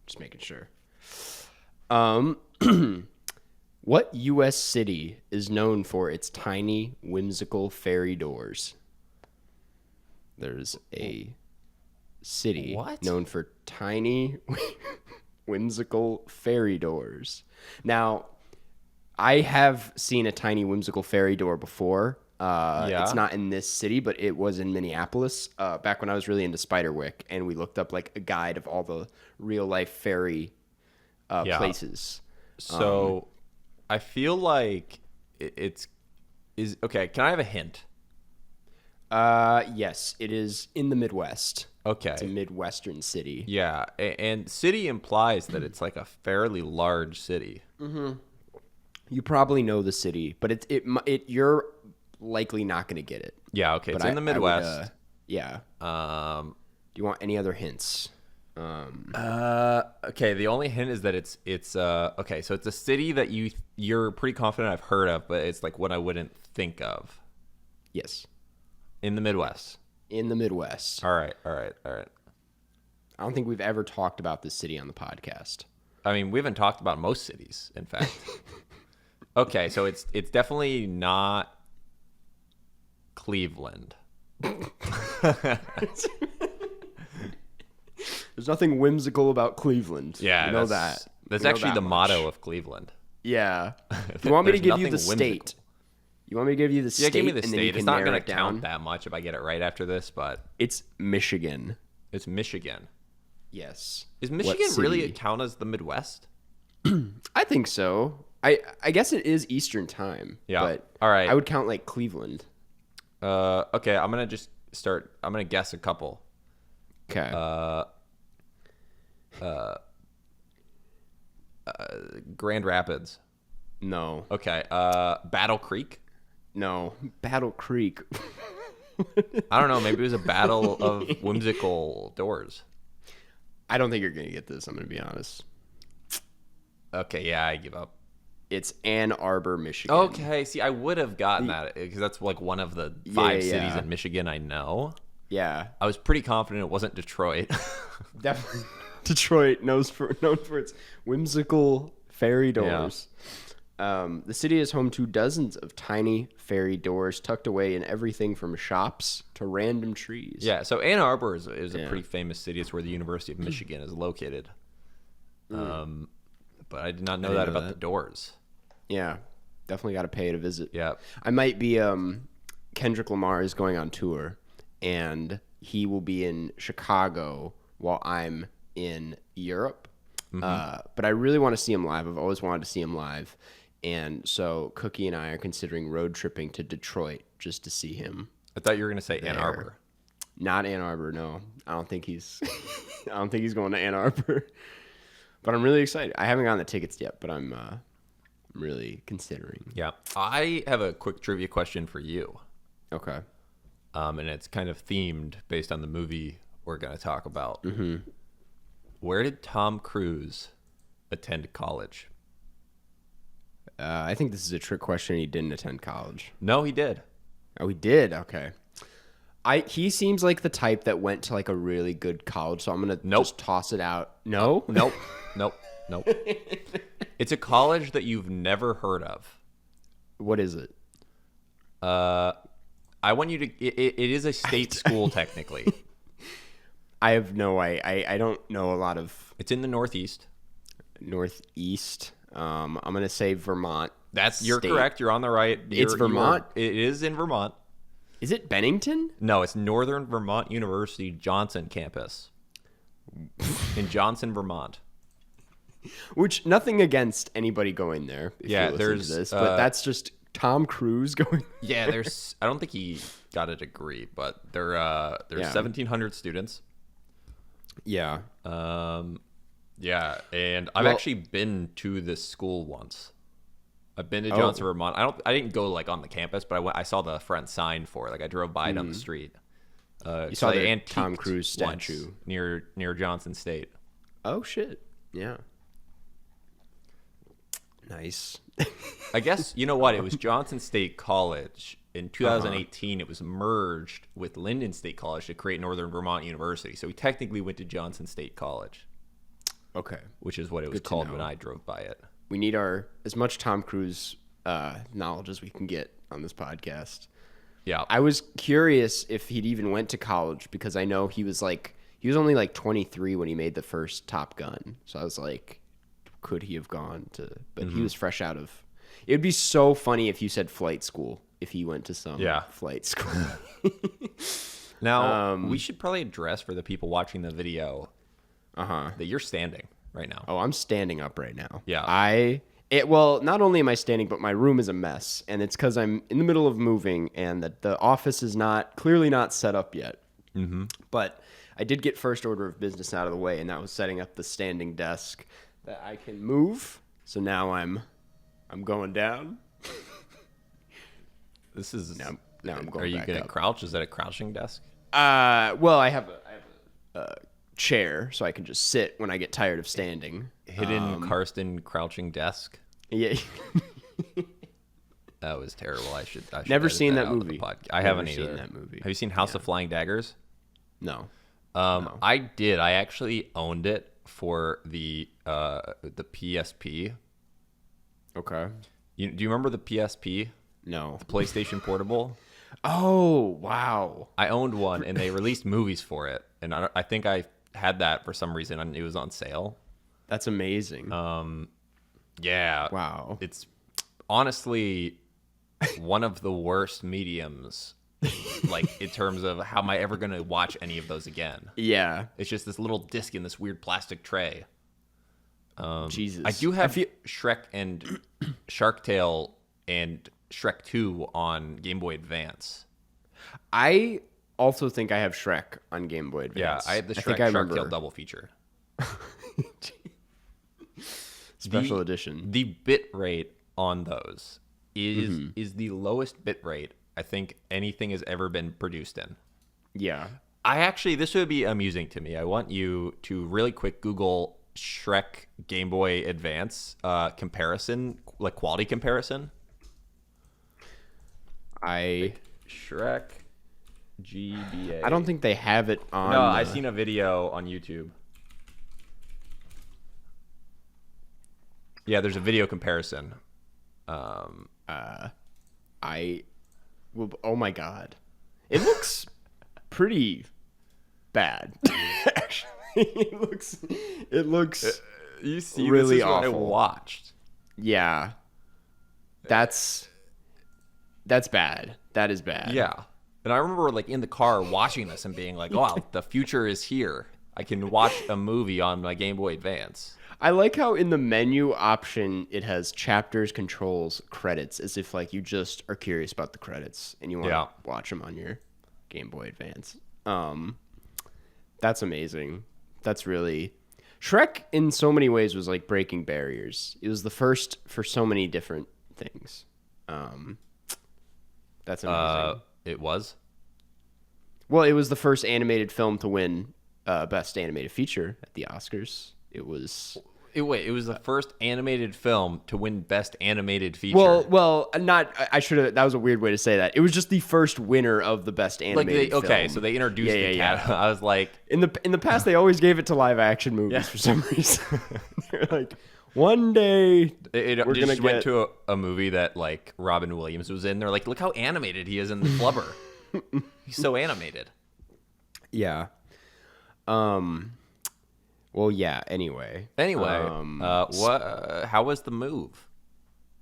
Just making sure. What U.S. city is known for its tiny, whimsical fairy doors? There's a city known for tiny, whimsical fairy doors. Now, I have seen a tiny, whimsical fairy door before. It's not in this city, but it was in Minneapolis back when I was really into Spiderwick, and we looked up like a guide of all the real-life fairy places. So I feel like is okay. Can I have a hint? Yes, it is in the Midwest. Okay. It's a Midwestern city. Yeah, and city implies that it's like a fairly large city. Mm-hmm. You probably know the city, but you're likely not going to get it. Yeah, okay. But it's in the Midwest. Yeah. Do you want any other hints? Okay, the only hint is that it's okay, so it's a city that you're pretty confident I've heard of, but it's like what I wouldn't think of. Yes. In the Midwest. In the Midwest. All right. I don't think we've ever talked about this city on the podcast. I mean, we haven't talked about most cities, in fact. Okay, so it's definitely not Cleveland. There's nothing whimsical about Cleveland. Yeah, you know that. That's know actually that the much. motto of Cleveland. Yeah. You want me to There's give you the nothing state? whimsical. You want me to give you the state? Yeah, give me the and then you state. can It's not narrow going it to down? count that much if I get it right after this, but It's Michigan. it's Michigan. Yes. Is What Michigan really city? count as the Midwest? I think so. I guess it is Eastern time. Yeah. But All right. I would count like Cleveland. Okay, I'm going to just start. I'm going to guess a couple. Okay. Grand Rapids. No. Okay. Battle Creek. No. Battle Creek. I don't know. Maybe it was a battle of whimsical doors. I don't think you're going to get this. I'm going to be honest. Okay. Yeah, I give up. It's Ann Arbor, Michigan. Okay. See, I would have gotten that because that's like one of the five cities in Michigan I know. Yeah. I was pretty confident it wasn't Detroit. Definitely. Detroit known for its whimsical fairy doors. The city is home to dozens of tiny fairy doors tucked away in everything from shops to random trees. Yeah, so Ann Arbor is a pretty famous city. It's where the University of Michigan is located. But I did not know that about the doors. Yeah, definitely got to pay it a visit. Yeah. I might be, Kendrick Lamar is going on tour, and he will be in Chicago while I'm in Europe. But I really want to see him live. I've always wanted to see him live. And so Cookie and I are considering road tripping to Detroit just to see him. I thought you were going to say Ann Arbor. Not Ann Arbor, no. I don't think he's going to Ann Arbor. But I'm really excited. I haven't gotten the tickets yet, but I'm really considering. Yeah. I have a quick trivia question for you. Okay. And it's kind of themed based on the movie we're going to talk about. Mm-hmm. Where did Tom Cruise attend college? I think this is a trick question. He didn't attend college. No, he did. Oh, he did? Okay. He seems like the type that went to like a really good college, so I'm going to just toss it out. No? Nope. It's a college that you've never heard of. What is it? I want you to... It is a state school, technically. I have no idea. I don't know a lot of... It's in the Northeast. Northeast. I'm going to say Vermont. You're correct. You're on the right. It's Vermont? It is in Vermont. Is it Bennington? No, it's Northern Vermont University Johnson campus in Johnson, Vermont. Which, nothing against anybody going there. If you're listening to this, but that's just Tom Cruise going there. Yeah, I don't think he got a degree, but there's 1,700 students. Yeah. Yeah, and I've actually been to this school once. I've been to Oh. Johnson, Vermont. I didn't go like on the campus, but I saw the front sign for it. Like I drove by down the street. You saw they the antiqued Tom Cruise once statue. near Johnson State. Oh shit! Yeah. Nice. I guess you know what? It was Johnson State College. In 2018, it was merged with Lyndon State College to create Northern Vermont University. So we technically went to Johnson State College, Okay. which is what it was Good to called know. when I drove by it. We need as much Tom Cruise knowledge as we can get on this podcast. Yeah, I was curious if he'd even went to college because I know he was only like 23 when he made the first Top Gun. So I was like, could he have gone to? But he was fresh out of. It would be so funny if you said flight school. If he went to some flight school. Now we should probably address for the people watching the video Uh-huh. that you're standing right now. Oh, I'm standing up right now. Yeah. Well, not only am I standing, but my room is a mess, and it's because I'm in the middle of moving, and that the office is clearly not set up yet. Mm-hmm. But I did get first order of business out of the way, and that was setting up the standing desk that I can move. So now I'm going down. This is Now I'm going. Are you back gonna up. crouch? Is that a crouching desk? Well, I have a chair, so I can just sit when I get tired of standing. Hidden Karsten crouching desk. Yeah. That was terrible. I should Never edit seen that out of the movie. I Never haven't seen either. that movie. Have you seen House of Flying Daggers? No. I did. I actually owned it for the PSP. Okay. Do you remember the PSP, No. PlayStation Portable? Oh, wow. I owned one, and they released movies for it, and I think I had that for some reason, and it was on sale. That's amazing. Yeah. Wow. It's honestly one of the worst mediums, like in terms of how am I ever going to watch any of those again? Yeah. It's just this little disc in this weird plastic tray. Jesus. I do have Shrek and Shark Tale and Shrek 2 on Game Boy Advance. I also think I have Shrek on Game Boy Advance. Yeah, I had the think Shrek I Shark Tale remember. double feature. Special edition. The bit rate on those is the lowest bit rate I think anything has ever been produced in. Yeah. This would be amusing to me. I want you to really quick Google Shrek Game Boy Advance comparison, like quality comparison. Shrek GBA. I don't think they have it on. No, I've seen a video on YouTube. Yeah, there's a video comparison. Oh my god, it looks pretty bad. Actually, it looks. You see, really this is what I awful. watched. Yeah, that's bad. That is bad. Yeah, and I remember like in the car watching this and being like, "Wow, the future is here. I can watch a movie on my Game Boy Advance." I like how in the menu option it has chapters, controls, credits, as if like you just are curious about the credits and you want to watch them on your Game Boy Advance. That's amazing. That's really Shrek in so many ways was like breaking barriers. It was the first for so many different things. That's amazing. It was. Well, it was the first animated film to win Best Animated Feature at the Oscars. It was. It was the first animated film to win Best Animated Feature. Well, not. I should have. That was a weird way to say that. It was just the first winner of the Best Animated film. Okay, so they introduced the cat. I was like, in the past, they always gave it to live action movies for some reason. They're like, one day it we're just gonna went to a movie that like Robin Williams was in. They're like, look how animated he is in the Flubber. He's so animated. Yeah. Well, yeah. Anyway. How was the move?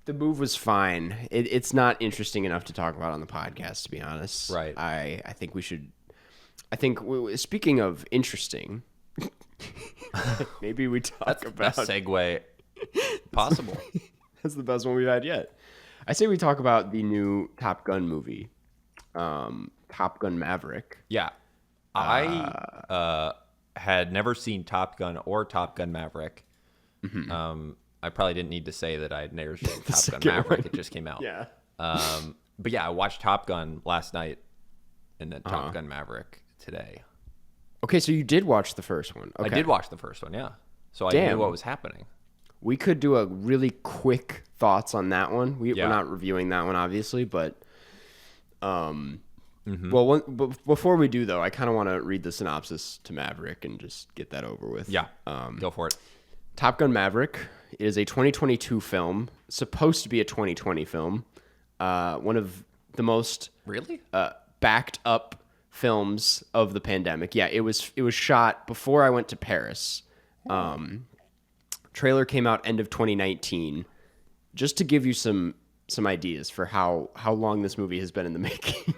The move was fine. It's not interesting enough to talk about on the podcast, to be honest. Right. I think we should. Speaking of interesting, maybe we talk about Best segue possible. That's the best one we've had yet. I say we talk about the new Top Gun movie, Top Gun Maverick. Yeah. I had never seen Top Gun or Top Gun Maverick. I probably didn't need to say that I had never seen Top Gun second Maverick. one. It just came out. Yeah. But yeah, I watched Top Gun last night and then Top Gun Maverick today. Okay, so you did watch the first one. Okay. I did watch the first one, yeah. So I Damn. knew what was happening. We could do a really quick thoughts on that one. We're not reviewing that one, obviously, but well, before we do, though, I kind of want to read the synopsis to Maverick and just get that over with. Yeah, go for it. Top Gun Maverick is a 2022 film, supposed to be a 2020 film. One of the most Really? backed up films of the pandemic. Yeah, it was shot before I went to Paris. Trailer came out end of 2019. Just to give you some ideas for how long this movie has been in the making.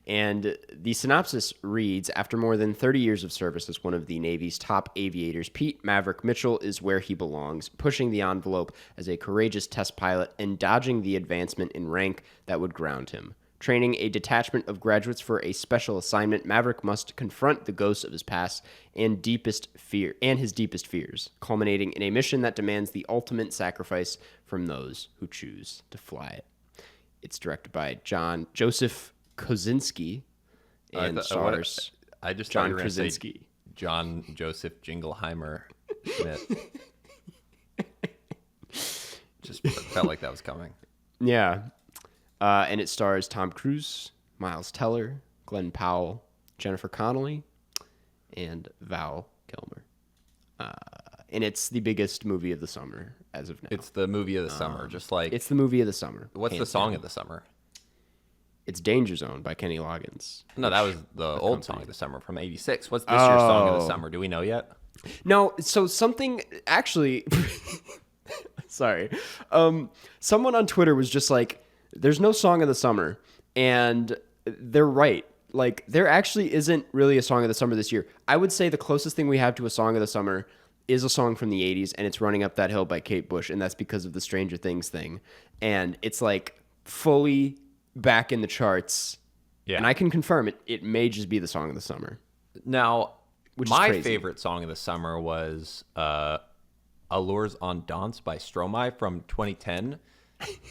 And the synopsis reads, after more than 30 years of service as one of the Navy's top aviators, Pete Maverick Mitchell is where he belongs, pushing the envelope as a courageous test pilot and dodging the advancement in rank that would ground him. Training a detachment of graduates for a special assignment, Maverick must confront the ghosts of his past and his deepest fears, culminating in a mission that demands the ultimate sacrifice from those who choose to fly it. It's directed by Joseph Kosinski and stars I just John thought you were gonna say Krasinski. John Joseph Jingleheimer Schmidt. Just felt like that was coming. Yeah. And it stars Tom Cruise, Miles Teller, Glenn Powell, Jennifer Connelly, and Val Kilmer. And it's the biggest movie of the summer as of now. It's the movie of the summer, just like It's the movie of the summer. what's the hands song down. of the summer? It's Danger Zone by Kenny Loggins. No, that was the old song of the summer from '86. What's this year's song of the summer? Do we know yet? No, so something actually sorry. Someone on Twitter was just like, there's no song of the summer, and they're right. Like, there actually isn't really a song of the summer this year. I would say the closest thing we have to a song of the summer is a song from the 80s, and it's Running Up That Hill by Kate Bush, and that's because of the Stranger Things thing. And it's like fully back in the charts. Yeah. And I can confirm it may just be the song of the summer. Now, Which is my crazy. favorite song of the summer was Allures en Danse by Stromae from 2010.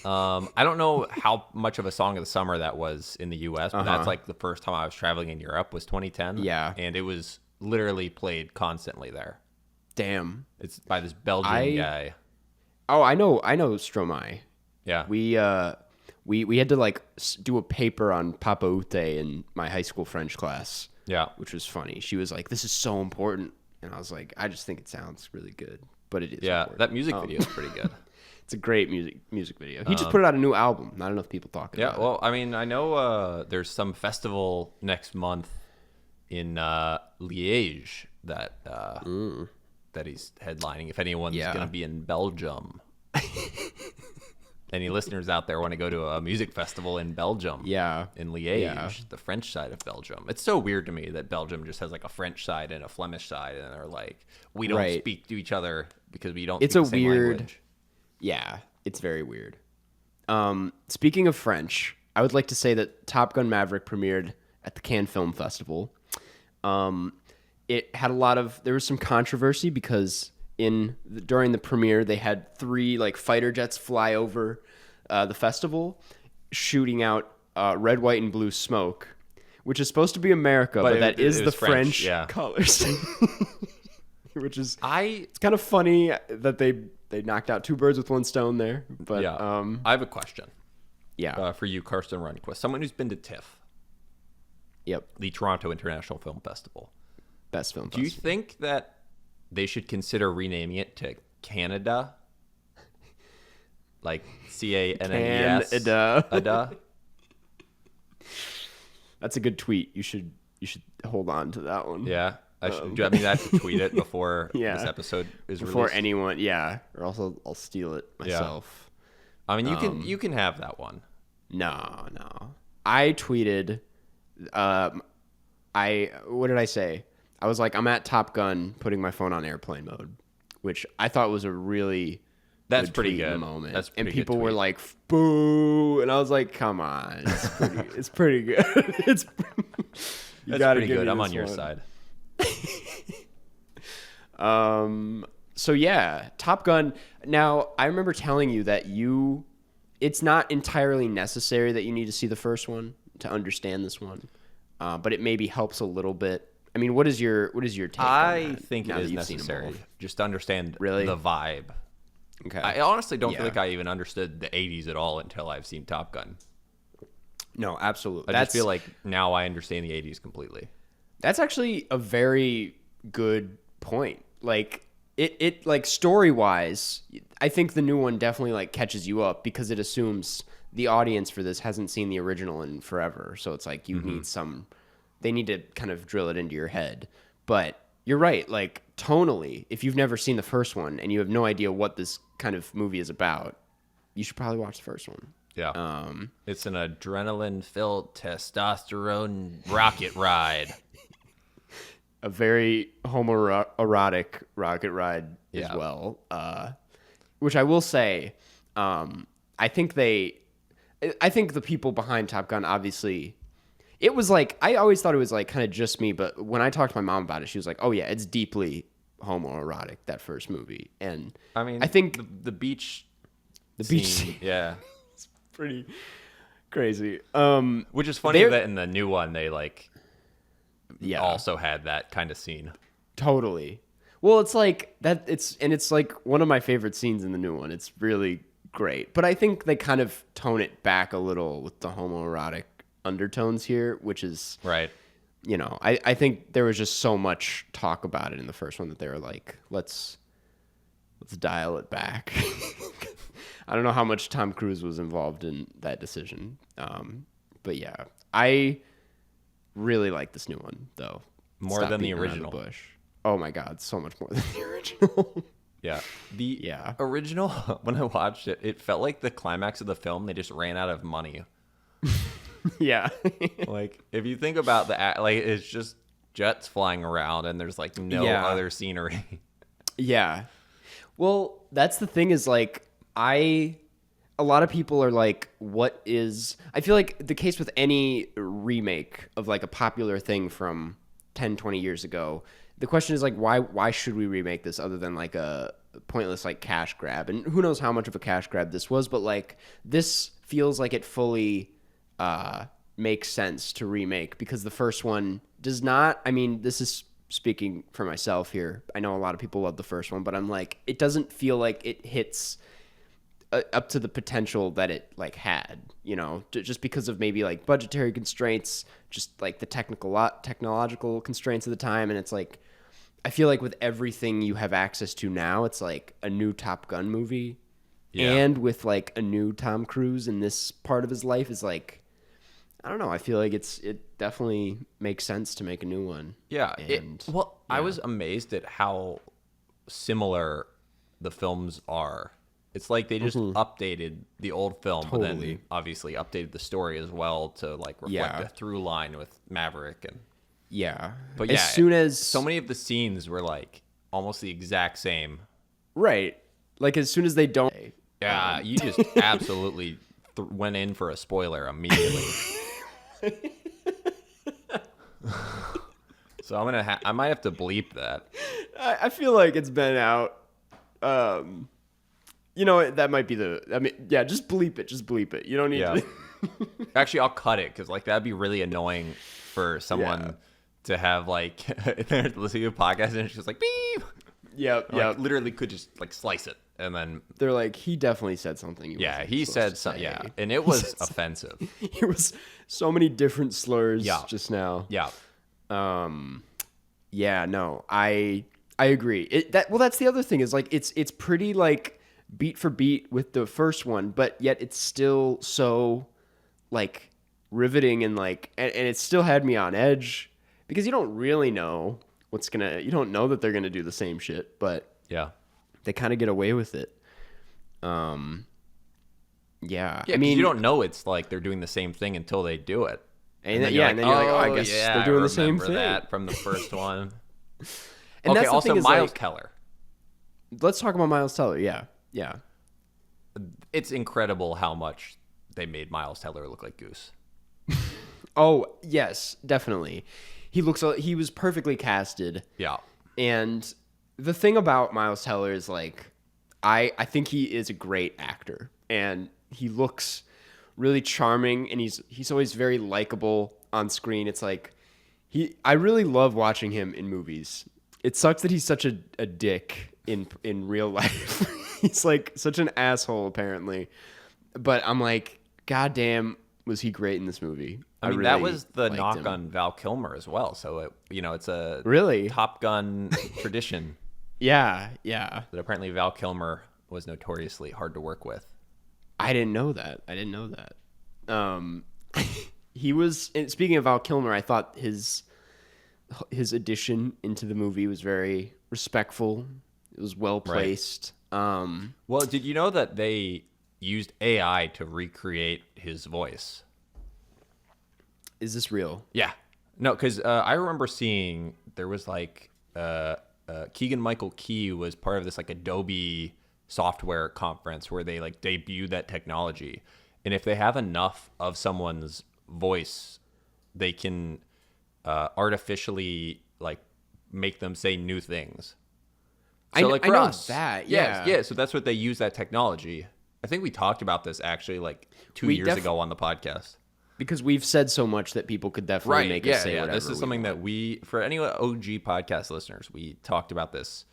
I don't know how much of a song of the summer that was in the U.S., but that's like the first time I was traveling in Europe was 2010. Yeah. And it was literally played constantly there. Damn. It's by this Belgian guy. Oh, I know Stromae. Yeah. We had to like do a paper on Papa Ute in my high school French class. Yeah. Which was funny. She was like, "This is so important," and I was like, "I just think it sounds really good." But it is. Yeah, important. that music video is pretty good. It's a great music video. He just put out a new album. Not enough people talk about it. Well, I mean, I know there's some festival next month in Liège that that he's headlining. If anyone's going to be in Belgium, any listeners out there want to go to a music festival in Belgium? Yeah. in Liège, Yeah. the French side of Belgium. It's so weird to me that Belgium just has like a French side and a Flemish side, and they're like, we don't Right. speak to each other because we don't. It's speak a the same weird- language. Yeah, it's very weird. Speaking of French, I would like to say that Top Gun Maverick premiered at the Cannes Film Festival. It had there was some controversy because during the premiere they had 3 like fighter jets fly over the festival, shooting out red, white, and blue smoke, which is supposed to be America, but that is it the was French yeah. colors. Which is I it's kind of funny that they knocked out 2 birds with 1 stone there. But yeah. I have a question. yeah, For you, Karsten Rundquist, someone who's been to TIFF, yep, the Toronto International Film Festival. best film. Do you festival. think that they should consider renaming it to Canada? Like CANNES? Canada. Ada? That's a good tweet. You should hold on to that one. Yeah. Do I mean I have to tweet it before Yeah. this episode is Before released? anyone, yeah, or else I'll steal it myself. I mean, you can have that one. No. I tweeted. What did I say? I was like, I'm at Top Gun, putting my phone on airplane mode, which I thought was a really That's good pretty tweet in good. the moment. That's a and pretty good people were tweet. like, "Boo!" And I was like, "Come on, it's pretty good. It's you That's gotta pretty give good. me I'm this on your one." side. So yeah, Top Gun. Now, I remember telling you that it's not entirely necessary that you need to see the first one to understand this one, but it maybe helps a little bit. I mean, what is your take on I that? think it is necessary just to understand Really? the vibe. Okay. I honestly don't feel like I even understood the 80s at all until I've seen Top Gun. No, absolutely. I just feel like now I understand the 80s completely. That's actually a very good point. Like it like story-wise, I think the new one definitely like catches you up because it assumes the audience for this hasn't seen the original in forever. So it's like you need they need to kind of drill it into your head. But you're right, like tonally, if you've never seen the first one and you have no idea what this kind of movie is about, you should probably watch the first one. Yeah. It's an adrenaline-filled testosterone rocket ride. A very homoerotic rocket ride as well. Which I will say, I think the people behind Top Gun, obviously, it was like, I always thought it was like kind of just me, but when I talked to my mom about it, she was like, oh yeah, it's deeply homoerotic, that first movie. And I mean, I think the beach scene, yeah. it's pretty crazy. Which is funny that in the new one, they like also had that kind of scene. Totally. Well, it's like that. It's like one of my favorite scenes in the new one. It's really great. But I think they kind of tone it back a little with the homoerotic undertones here, which is right. You know, I think there was just so much talk about it in the first one that they were like, let's dial it back. I don't know how much Tom Cruise was involved in that decision. But yeah, I really like this new one though. More than the original. Oh my God, so much more than the original. Yeah. The original, when I watched it, it felt like the climax of the film, they just ran out of money. Yeah. Like, if you think about like, it's just jets flying around and there's like no other scenery. Yeah. Well, that's the thing is like, a lot of people are like, I feel like the case with any remake of like a popular thing from 10, 20 years ago, the question is like, why should we remake this other than like a pointless like cash grab? And who knows how much of a cash grab this was, but like this feels like it fully makes sense to remake because the first one does not. I mean, this is speaking for myself here. I know a lot of people love the first one, but I'm like, it doesn't feel like it hits up to the potential that it like had, you know, just because of maybe like budgetary constraints, just like the technological constraints of the time. And it's like, I feel like with everything you have access to now, it's like a new Top Gun movie. Yeah. And with like a new Tom Cruise in this part of his life is like, I don't know. I feel like it definitely makes sense to make a new one. Yeah. I was amazed at how similar the films are. It's like they just updated the old film, but then obviously updated the story as well to like reflect a through line with Maverick and But as soon as so many of the scenes were like almost the exact same. Right. Like as soon as they don't. Yeah, you just absolutely went in for a spoiler immediately. So I might have to bleep that. I feel like it's been out. You know, that might be just bleep it. Just bleep it. You don't need to. Actually, I'll cut it because like that'd be really annoying for someone to have like they're listening to a podcast and it's just like beep. Yeah. Literally could just like slice it and then they're like, he definitely said something. He said something. Yeah, and it was offensive. There was so many different slurs just now. Yeah. Yeah. No, I agree. That's the other thing is like it's pretty like beat for beat with the first one, but yet it's still so like riveting and like and it still had me on edge because you don't really know you don't know that they're gonna do the same shit, but they kind of get away with it. I mean, you don't know it's like they're doing the same thing until they do it. And then you're like, oh, I guess they're doing the same thing. That from the first one. And okay, that's also Miles Teller. Let's talk about Miles Teller. Yeah. It's incredible how much they made Miles Teller look like Goose. Oh, yes, definitely. He was perfectly casted. Yeah. And the thing about Miles Teller is like, I think he is a great actor, and he looks really charming, and he's always very likable on screen. It's like I really love watching him in movies. It sucks that he's such a dick in real life. He's like such an asshole apparently, but I'm like, God damn, was he great in this movie? I mean, really that was the knock him. on Val Kilmer as well. So, it's a Really? Top Gun tradition Yeah. that apparently Val Kilmer was notoriously hard to work with. I didn't know that. He was. And speaking of Val Kilmer, I thought his addition into the movie was very respectful. It was well placed. Right. Well, did you know that they used AI to recreate his voice? Is this real? Yeah. No, because I remember seeing there was like Keegan-Michael Key was part of this like Adobe software conference where they like debuted that technology. And if they have enough of someone's voice, they can artificially like make them say new things. So like for us, that. Yeah. Yeah. So that's what they use that technology. I think we talked about this actually like 2 years ago on the podcast. Because we've said so much that people could definitely make us say whatever. This is something that for any OG podcast listeners, we talked about this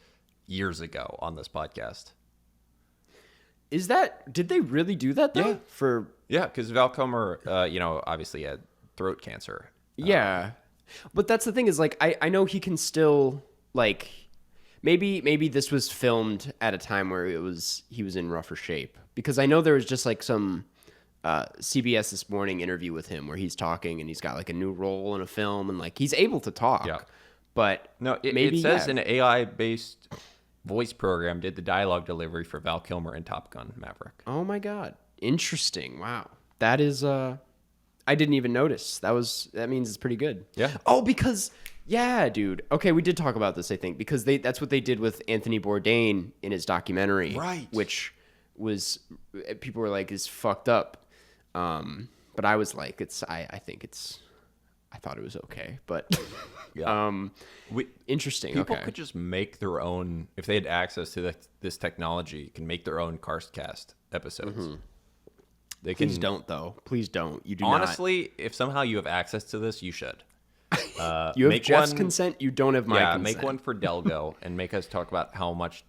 years ago on this podcast. Did they really do that though? Yeah. Because Val Kilmer, obviously had throat cancer. Yeah. But that's the thing is like, I know he can still like, maybe this was filmed at a time where he was in rougher shape, because I know there was just like some CBS This Morning interview with him where he's talking and he's got like a new role in a film and like he's able to talk. Yeah. But no, it says an AI-based voice program did the dialogue delivery for Val Kilmer in Top Gun Maverick. Oh my God. Interesting. Wow. That is I didn't even notice. That means it's pretty good. Yeah. Oh, because yeah, dude. Okay, we did talk about this, I think, because that's what they did with Anthony Bourdain in his documentary. Right. Which was, people were like, is fucked up. But I was like, I thought it was okay, but interesting. People could just make their own, if they had access to this technology, can make their own Karstcast episodes. Mm-hmm. They can. Please don't, though. Please don't. You do honestly, if somehow you have access to this, you should. You have Jeff's consent. You don't have my consent. Yeah, make one for Delgo and make us talk about how much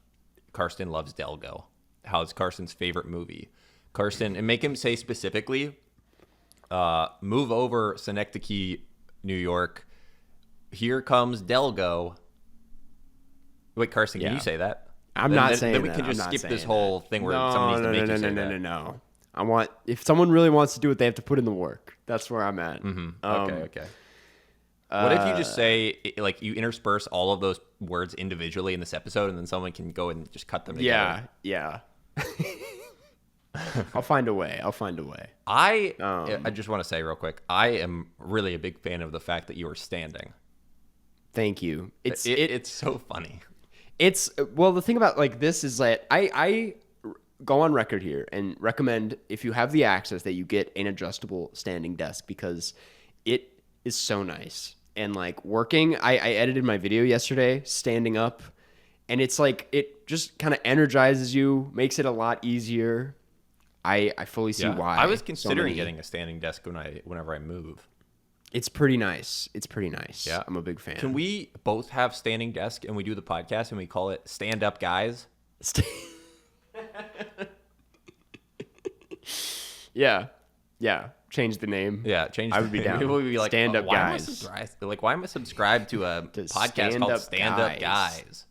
Karsten loves Delgo. How it's Karsten's favorite movie. Karsten, and make him say specifically, move over Synecdoche, New York. Here comes Delgo. Wait, Karsten, can you say that? I'm not saying that. Then we can just skip this whole thing where someone needs to make you say that. No. If someone really wants to do it, they have to put in the work. That's where I'm at. Mm-hmm. Okay. What if you just say, like, you intersperse all of those words individually in this episode, and then someone can go and just cut them together? Yeah. I'll find a way. I just want to say real quick, I am really a big fan of the fact that you are standing. Thank you. It's so funny. The thing about like this is that I go on record here and recommend, if you have the access, that you get an adjustable standing desk, because it is so nice. And like working, I edited my video yesterday standing up, and it's like it just kind of energizes you, makes it a lot easier. I fully see why. I was considering getting a standing desk whenever I move. It's pretty nice. Yeah. I'm a big fan. Can we both have standing desk and we do the podcast and we call it Stand Up Guys? Yeah. Change the name. Yeah, change. I would be down. People would be like, Stand Up Guys. Why am I subscribed to a podcast called Stand Up Guys?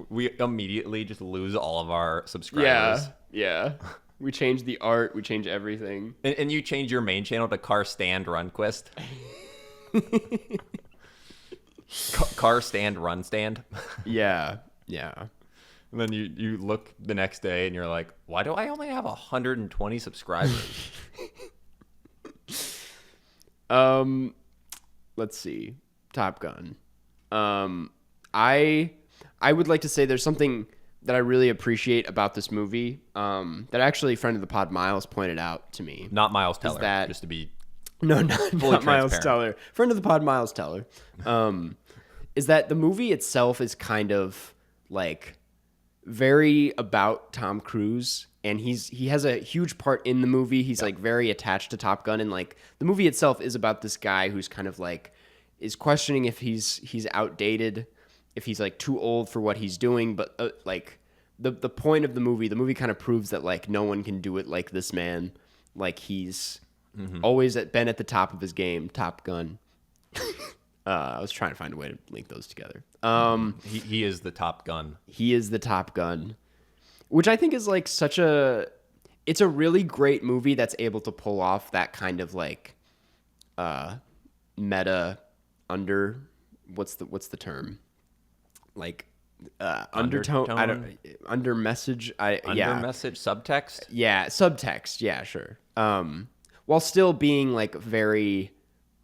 We immediately just lose all of our subscribers. Yeah. We change the art. We change everything. And you change your main channel to Car Stand Runquist. Car Stand Run Stand. Yeah. And then you look the next day and you're like, why do I only have 120 subscribers? Let's see. Top Gun. I would like to say there's something that I really appreciate about this movie, that actually a friend of the pod, Miles, pointed out to me. Not Miles Teller, just to be not Miles Teller. Friend of the pod, Miles Teller. is that the movie itself is kind of like very about Tom Cruise, and he has a huge part in the movie. He's like very attached to Top Gun, and like the movie itself is about this guy who's kind of like is questioning if he's outdated, if he's like too old for what he's doing, but like the point of the movie kind of proves that like no one can do it like this man. Like he's always been at the top of his game. Top Gun. I was trying to find a way to link those together. He is the Top Gun. He is the Top Gun, which I think is like it's a really great movie that's able to pull off that kind of like meta what's the term? Like undertone, under message, message, subtext? Yeah, subtext. Yeah, sure. While still being like very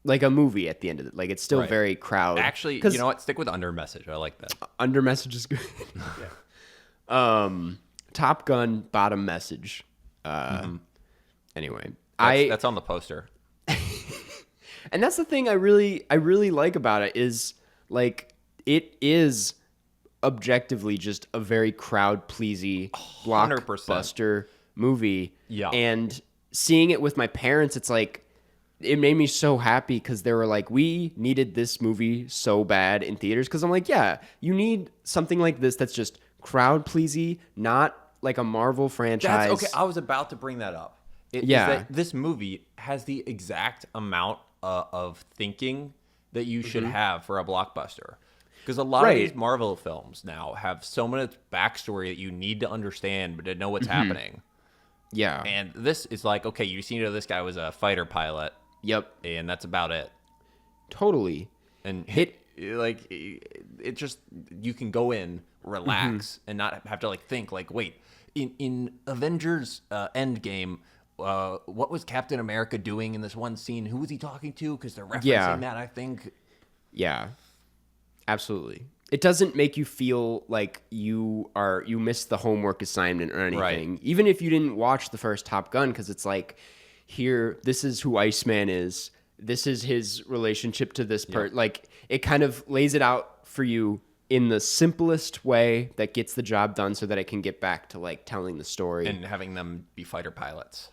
like a movie at the end of it. Like it's still very crowd. Actually, you know what? Stick with under message. I like that. Under message is good. Yeah. Top Gun, bottom message. Anyway, that's on the poster. And that's the thing I really like about it is like it is objectively just a very crowd pleasy blockbuster movie. Yeah. And seeing it with my parents, it's like it made me so happy because they were like, we needed this movie so bad in theaters. Because I'm like, yeah, you need something like this that's just crowd pleasy, not like a Marvel franchise. Okay, I was about to bring that up. Is that this movie has the exact amount of thinking that you should have for a blockbuster. Because a lot of these Marvel films now have so much backstory that you need to understand, but to know what's happening. Yeah. And this is like, okay, you see, this guy was a fighter pilot. Yep. And that's about it. Totally. And it just, you can go in, relax, and not have to like think like, wait, in Avengers Endgame, what was Captain America doing in this one scene? Who was he talking to? Because they're referencing that, I think. Yeah. Absolutely. It doesn't make you feel like you missed the homework assignment or anything. Right. Even if you didn't watch the first Top Gun, because it's like, here, this is who Iceman is. This is his relationship to this person. Like, it kind of lays it out for you in the simplest way that gets the job done so that it can get back to, like, telling the story. And having them be fighter pilots.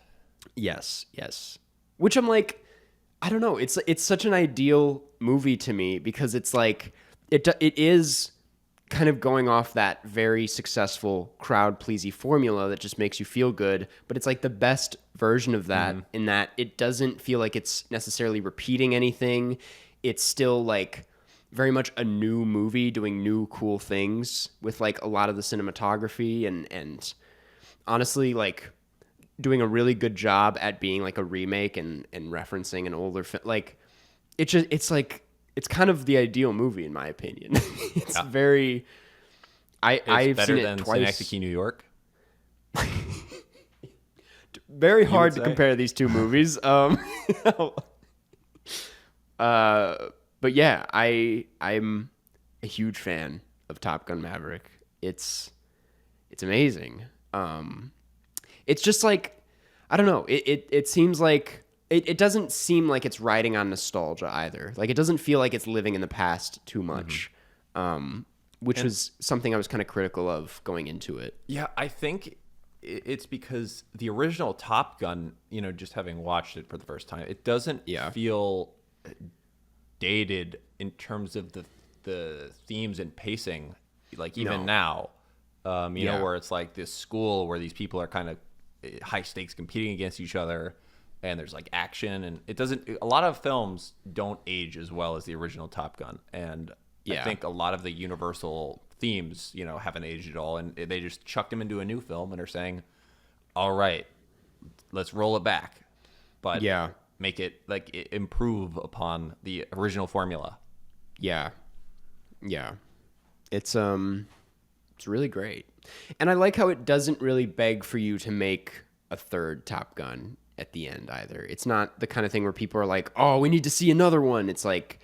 Yes. Which I'm like, I don't know. It's such an ideal movie to me because it's like, it is kind of going off that very successful crowd pleasy formula that just makes you feel good, but it's like the best version of that in that it doesn't feel like it's necessarily repeating anything. It's still like very much a new movie doing new cool things with like a lot of the cinematography and honestly like doing a really good job at being like a remake and referencing an older film. Like it's kind of the ideal movie in my opinion. It's very. I've seen it twice. Synecdoche, New York. Very hard to compare these two movies. But yeah, I'm a huge fan of Top Gun Maverick. It's amazing. It's just like I don't know. It seems like. It doesn't seem like it's riding on nostalgia either. Like, it doesn't feel like it's living in the past too much, which was something I was kind of critical of going into it. Yeah, I think it's because the original Top Gun, just having watched it for the first time, it doesn't feel dated in terms of the themes and pacing, like even now, where it's like this school where these people are kind of high stakes competing against each other. And there's like action, and a lot of films don't age as well as the original Top Gun. And I think a lot of the universal themes, haven't aged at all. And they just chucked them into a new film and are saying, all right, let's roll it back. But make it improve upon the original formula. Yeah. It's really great. And I like how it doesn't really beg for you to make a third Top Gun at the end either. It's not the kind of thing where people are like, oh, we need to see another one. It's like,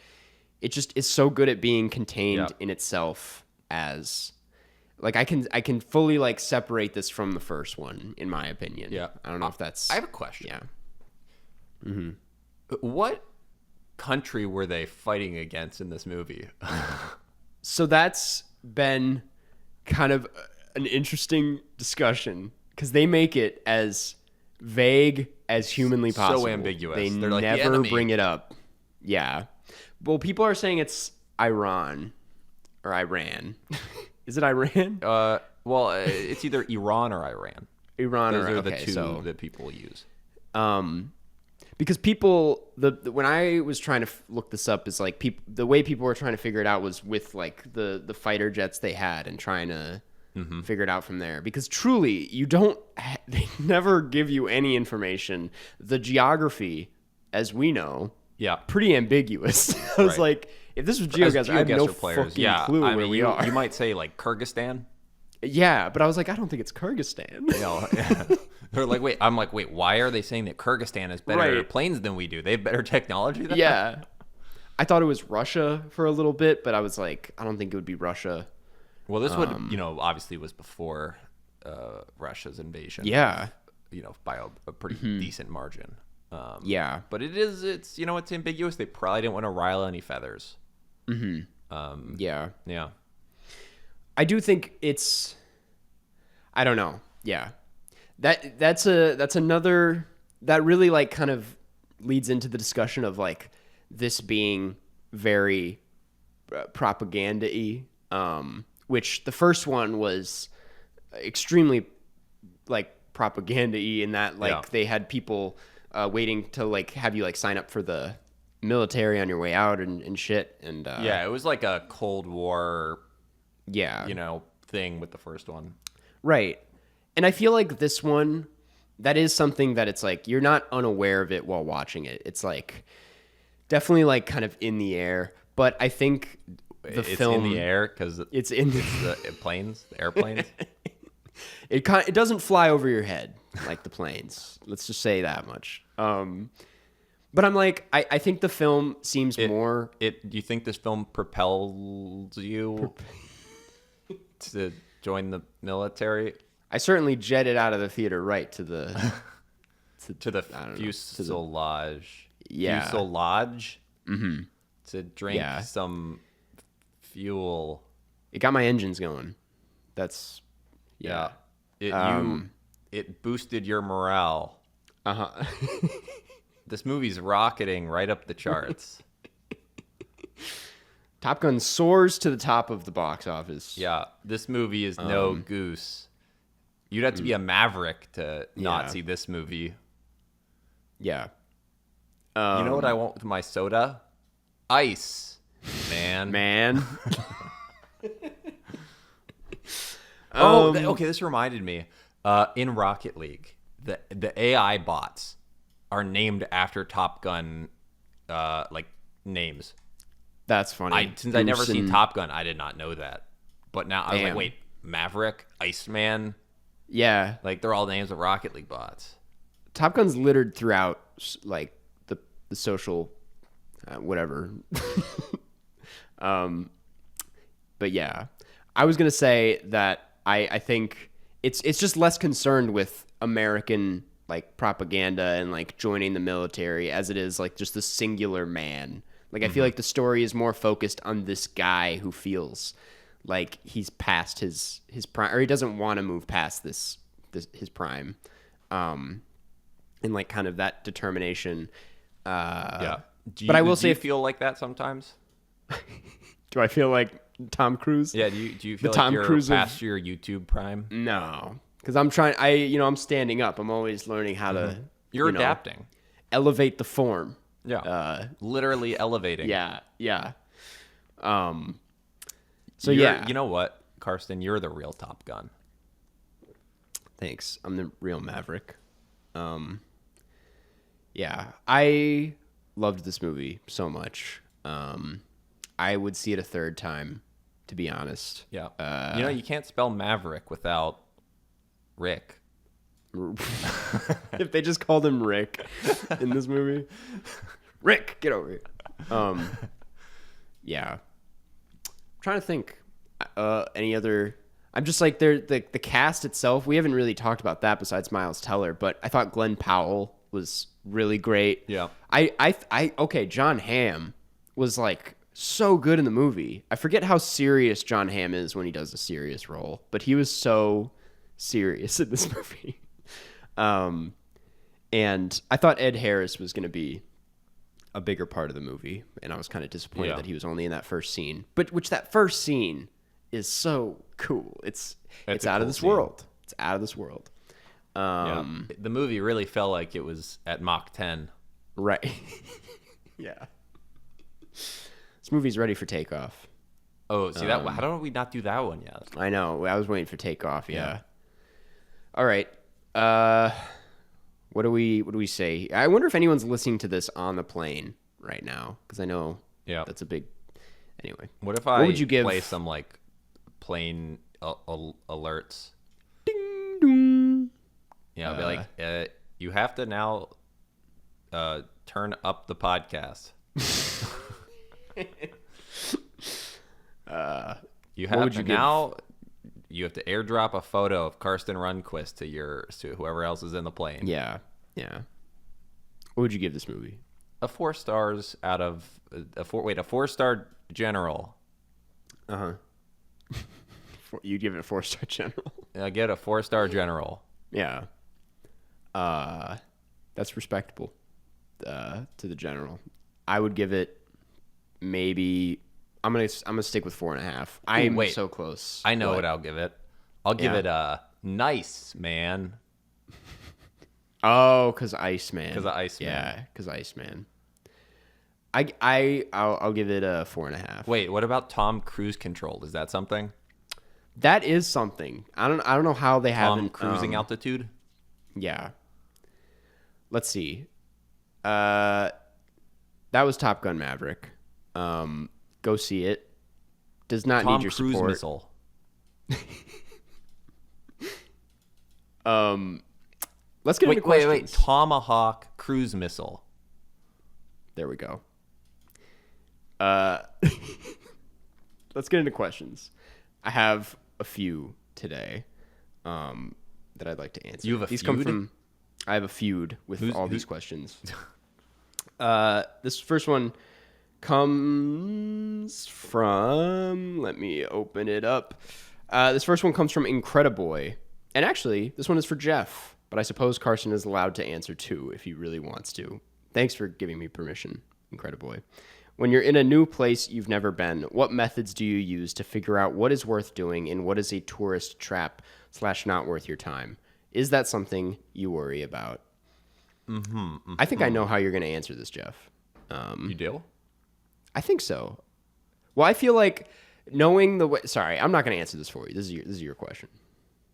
it just is so good at being contained in itself as like, I can fully like separate this from the first one in my opinion. Yeah. I don't know if that's. I have a question. Yeah. What country were they fighting against in this movie? So that's been kind of an interesting discussion because they make it as vague as humanly possible. So ambiguous. They're like, never bring it up. Yeah. Well, people are saying it's Iran or Iran. Is it Iran? Well, it's either Iran or Iran. Iran Those or are the okay, two so, that people use. Because people, when I was trying to look this up, is like the way people were trying to figure it out was with like the fighter jets they had and trying to figure it out from there. Because truly, they never give you any information. The geography, as we know, pretty ambiguous. I was like, if this was GeoGuessr, I have no fucking clue where we are. You might say like Kyrgyzstan. Yeah, but I was like, I don't think it's Kyrgyzstan. They're like, wait. I'm like, wait. Why are they saying that Kyrgyzstan has better planes than we do? They have better technology than that? I thought it was Russia for a little bit, but I was like, I don't think it would be Russia. Well, this would, obviously was before Russia's invasion. Yeah. By a pretty decent margin. Yeah. But it's ambiguous. They probably didn't want to rile any feathers. Yeah. Yeah. I do think it's, I don't know. Yeah. That's another, that really like kind of leads into the discussion of like this being very propaganda-y, which the first one was extremely like propaganda-y in that like they had people waiting to like have you like sign up for the military on your way out and shit. And it was like a Cold War thing with the first one. Right. And I feel like this one, that is something that it's like, you're not unaware of it while watching it. It's like, definitely like kind of in the air. But I think it's in the air because it's in the planes, the airplanes. It doesn't fly over your head like the planes. Let's just say that much. But I'm like, I think the film seems more... Do you think this film propels you to join the military? I certainly jetted out of the theater right to the... to the fuselage. Yeah. Fuselage? Mm-hmm. To drink some fuel. It got my engines going. That's... Yeah. It boosted your morale. Uh-huh. This movie's rocketing right up the charts. Top Gun soars to the top of the box office. Yeah, this movie is no goose. You'd have to be a Maverick to not see this movie. Yeah. You know what I want with my soda? Ice, man. Okay, this reminded me. In Rocket League, the AI bots are named after Top Gun names. That's funny. Since I never seen Top Gun, I did not know that. But now I was like, wait, Maverick, Iceman? Yeah. Like, they're all names of Rocket League bots. Top Gun's littered throughout, like, the social, whatever. But yeah. I was going to say that I think it's just less concerned with American, like, propaganda and, like, joining the military as it is, like, just the singular man. Like, I feel like the story is more focused on this guy who feels like he's past his prime, or he doesn't want to move past his prime, and like kind of that determination. Yeah. But I will say, do you feel like that sometimes? Do I feel like Tom Cruise? Yeah. Do you feel like Tom you're Cruise past your YouTube prime? No, because I'm trying. I'm standing up. I'm always learning how to. You're adapting. Elevate the form. Yeah. Literally elevating. Yeah. So you know what, Karsten, you're the real Top Gun. Thanks. I'm the real Maverick. Yeah, I loved this movie so much. I would see it a third time, to be honest. Yeah. You can't spell Maverick without Rick. If they just called him Rick in this movie. Rick, get over here. Yeah. I'm trying to think any other. I'm just like the cast itself. We haven't really talked about that besides Miles Teller, but I thought Glenn Powell was really great. Yeah. Okay, John Hamm was like so good in the movie. I forget how serious John Hamm is when he does a serious role, but he was so serious in this movie. And I thought Ed Harris was going to be a bigger part of the movie, and I was kind of disappointed that he was only in that first scene. But that first scene is so cool. It's out of this world. It's out of this world. The movie really felt like it was at Mach 10. Right. Yeah. This movie's ready for takeoff. Oh, see that? How don't we not do that one yet? I know. I was waiting for takeoff. Yeah. All right. What do we say? I wonder if anyone's listening to this on the plane right now, because I know that's a big. Anyway, what would you play some like plane alerts? Ding dong. Yeah, I'll be like, you have to now turn up the podcast. You have to airdrop a photo of Karsten Rundquist to whoever else is in the plane. Yeah. What would you give this movie? A 4 stars out of a 4-star general. You'd give it a 4-star general. I get a 4-star general. Yeah. That's respectable to the general. I would give it maybe. I'm gonna stick with 4.5. I'm so close. I know what I'll give it. I'll give it a nice man. Oh, because Iceman. Because of Iceman. Yeah, because Iceman. I'll give it a 4.5. Wait, what about Tom Cruise controlled? Is that something? That is something. I don't know how they haven't cruising altitude. Yeah. Let's see. That was Top Gun Maverick. Go see it. Does not need your Cruise support. Missile. Let's get into questions. Wait. Tomahawk cruise missile. There we go. Let's get into questions. I have a few today that I'd like to answer. You have a feud? I have a feud with all these questions. This first one comes from. Let me open it up. This first one comes from Incrediboy. And actually, this one is for Jeff, but I suppose Carson is allowed to answer too if he really wants to. Thanks for giving me permission, Incrediboy. When you're in a new place you've never been, what methods do you use to figure out what is worth doing and what is a tourist trap / not worth your time? Is that something you worry about? I think I know how you're going to answer this, Jeff. You do? I think so. Well, I feel like knowing the way. Sorry, I'm not going to answer this for you. This is your question.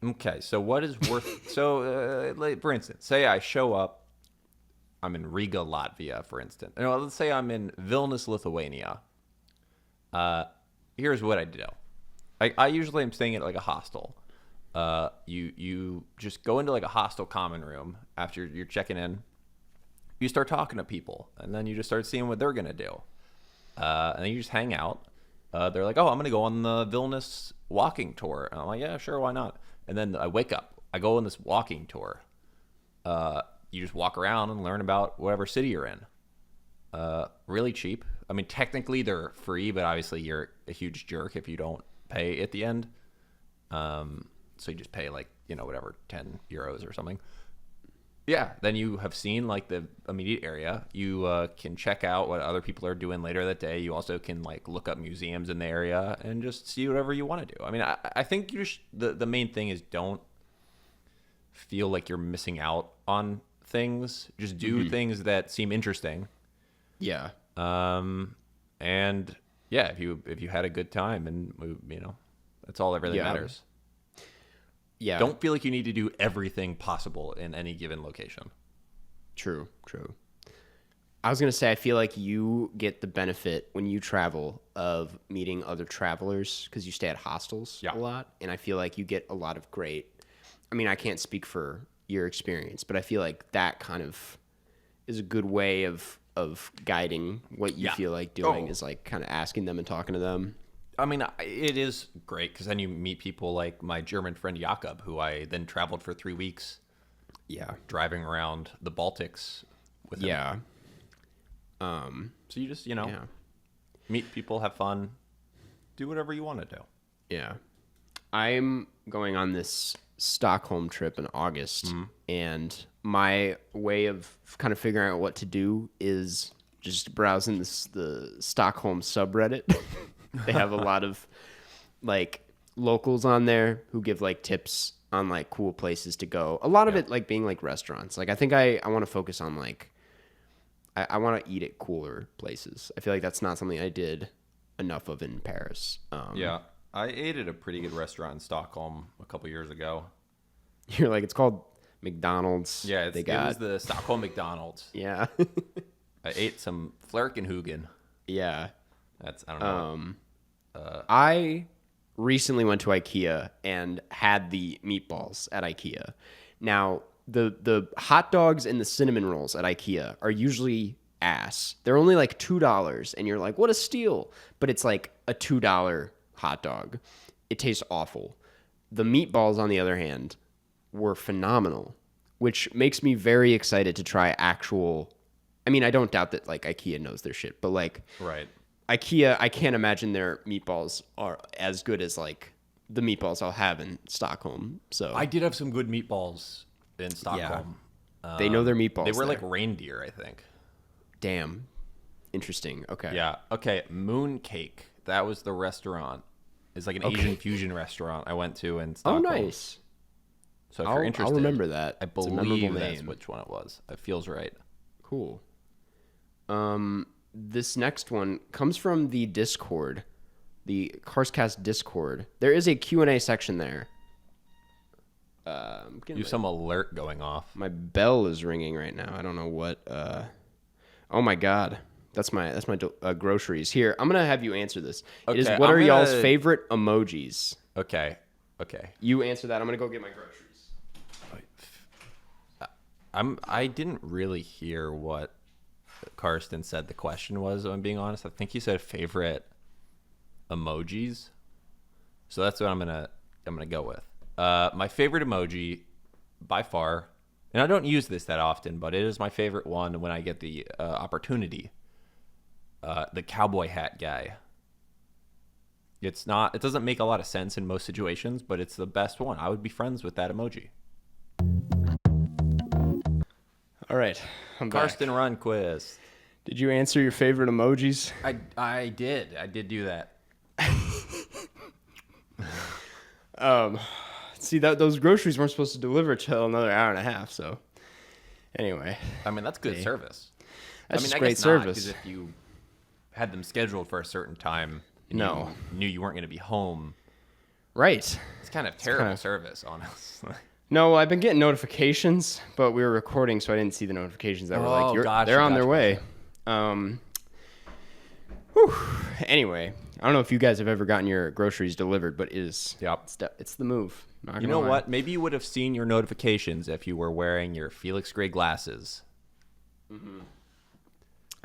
Okay, so what is worth? For instance, say I show up. I'm in Riga, Latvia, for instance. Let's say I'm in Vilnius, Lithuania. Here's what I do. I usually am staying at like a hostel. You just go into like a hostel common room after you're checking in. You start talking to people, and then you just start seeing what they're gonna do. And then you just hang out. They're like, "Oh, I'm gonna go on the Vilnius walking tour." And I'm like, "Yeah, sure, why not?" And then I wake up. I go on this walking tour. You just walk around and learn about whatever city you're in. Really cheap. I mean, technically they're free, but obviously you're a huge jerk if you don't pay at the end. So you just pay like, whatever, 10 euros or something. Yeah, then you have seen like the immediate area. You can check out what other people are doing later that day. You also can like look up museums in the area and just see whatever you want to do. I mean, I think the main thing is don't feel like you're missing out on things. Just do things that seem interesting. Yeah. And yeah, if you had a good time and that's all that really matters. Yeah. Don't feel like you need to do everything possible in any given location. True. I was going to say, I feel like you get the benefit when you travel of meeting other travelers because you stay at hostels a lot. And I feel like you get a lot of I can't speak for your experience, but I feel like that kind of is a good way of guiding what you feel like doing is like kind of asking them and talking to them. I mean, it is great because then you meet people like my German friend Jakob, who I then traveled for 3 weeks. Yeah. Driving around the Baltics with him. Yeah. So you just, Meet people, have fun, do whatever you want to do. Yeah. I'm going on this Stockholm trip in August, and my way of kind of figuring out what to do is just browsing the Stockholm subreddit. They have a lot of like locals on there who give like tips on like cool places to go. A lot of it like being like restaurants. Like I think I want to focus on like I want to eat at cooler places. I feel like that's not something I did enough of in Paris. Yeah, I ate at a pretty good restaurant in Stockholm a couple years ago. You're like, it's called McDonald's. Yeah, it was the Stockholm McDonald's. Yeah. I ate some Flerkenhugen. Yeah. I don't know. I recently went to IKEA and had the meatballs at IKEA. Now, the hot dogs and the cinnamon rolls at IKEA are usually ass. They're only like $2, and you're like, what a steal. But it's like a $2 hot dog. It tastes awful. The meatballs, on the other hand, were phenomenal, which makes me very excited to try actual. I mean, I don't doubt that like IKEA knows their shit, but like Right. IKEA, I can't imagine their meatballs are as good as like the meatballs I'll have in Stockholm. So I did have some good meatballs in Stockholm. they know their meatballs. They were there. like reindeer, I think. Damn. Interesting. Okay. Yeah. Okay. Mooncake. That was the restaurant. It's like an Asian fusion restaurant I went to in Oh, Stockholm. nice. So if you're interested, I'll remember that. I It's a memorable believe that's name. which one it was. It feels right. Cool. This next one comes from the Discord, the Carscast Discord. There is a Q&A section there. I'm You getting have some alert going off. my bell is ringing right now. I don't know what. Oh my god, that's my groceries. Here, I'm gonna have you answer this. It is Okay, what I'm are y'all's gonna- favorite emojis? Okay. You answer that. I'm gonna go get my groceries. I didn't really hear what Karsten said the question was, if I'm being honest. I think he said favorite emojis. So that's what I'm gonna go with. My favorite emoji by far, and I don't use this that often, but it is my favorite one when I get the opportunity. The cowboy hat guy. It doesn't make a lot of sense in most situations, but it's the best one. I would be friends with that emoji. All right, I'm back. Karsten Runquist. Did you answer your favorite emojis? I did do that. See that those groceries weren't supposed to deliver till another hour and a half. So, anyway, I mean, that's good service. that's I mean, just I great guess service. because if you had them scheduled for a certain time, and No. you knew you weren't going to be home, Right. it's kind of terrible service, honestly. No, I've been getting notifications, but we were recording, so I didn't see the notifications that were like, they're on their way. Anyway, I don't know if you guys have ever gotten your groceries delivered, but it's the move. Not You gonna know lie. what? Maybe you would have seen your notifications if you were wearing your Felix Gray glasses.